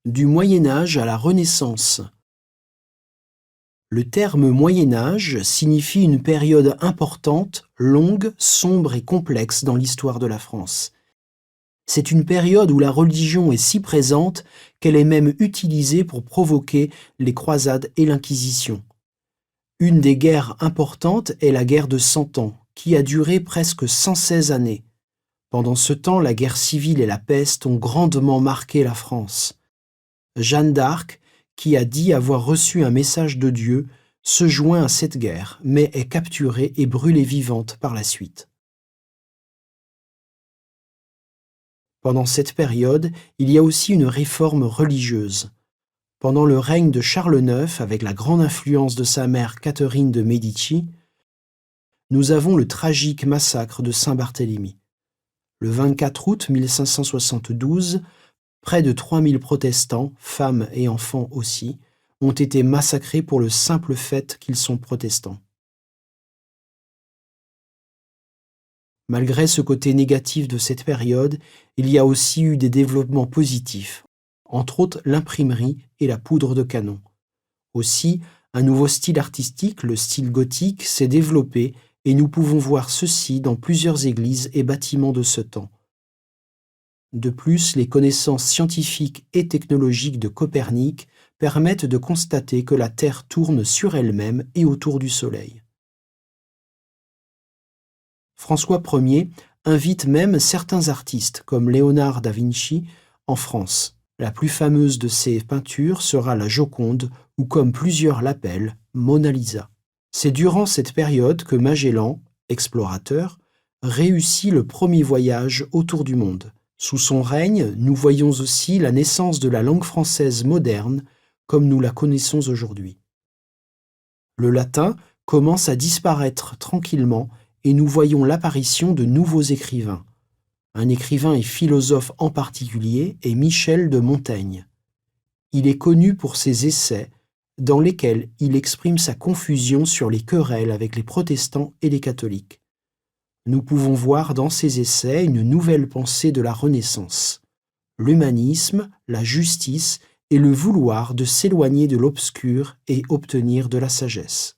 Du Moyen Âge à la Renaissance. Le terme Moyen Âge signifie une période importante, longue, sombre et complexe dans l'histoire de la France. C'est une période où la religion est si présente qu'elle est même utilisée pour provoquer les croisades et l'Inquisition. Une des guerres importantes est la guerre de Cent Ans, qui a duré presque 116 années. Pendant ce temps, la guerre civile et la peste ont grandement marqué la France. Jeanne d'Arc, qui a dit avoir reçu un message de Dieu, se joint à cette guerre, mais est capturée et brûlée vivante par la suite. Pendant cette période, il y a aussi une réforme religieuse. Pendant le règne de Charles IX, avec la grande influence de sa mère Catherine de Médicis, nous avons le tragique massacre de Saint-Barthélemy. Le 24 août 1572, près de 3000 protestants, femmes et enfants aussi, ont été massacrés pour le simple fait qu'ils sont protestants. Malgré ce côté négatif de cette période, il y a aussi eu des développements positifs, entre autres l'imprimerie et la poudre de canon. Aussi, un nouveau style artistique, le style gothique, s'est développé et nous pouvons voir ceci dans plusieurs églises et bâtiments de ce temps. De plus, les connaissances scientifiques et technologiques de Copernic permettent de constater que la Terre tourne sur elle-même et autour du Soleil. François Ier invite même certains artistes, comme Léonard da Vinci, en France. La plus fameuse de ses peintures sera la Joconde, ou comme plusieurs l'appellent, Mona Lisa. C'est durant cette période que Magellan, explorateur, réussit le premier voyage autour du monde. Sous son règne, nous voyons aussi la naissance de la langue française moderne, comme nous la connaissons aujourd'hui. Le latin commence à disparaître tranquillement et nous voyons l'apparition de nouveaux écrivains. Un écrivain et philosophe en particulier est Michel de Montaigne. Il est connu pour ses essais, dans lesquels il exprime sa confusion sur les querelles avec les protestants et les catholiques. Nous pouvons voir dans ces essais une nouvelle pensée de la Renaissance, l'humanisme, la justice et le vouloir de s'éloigner de l'obscur et obtenir de la sagesse.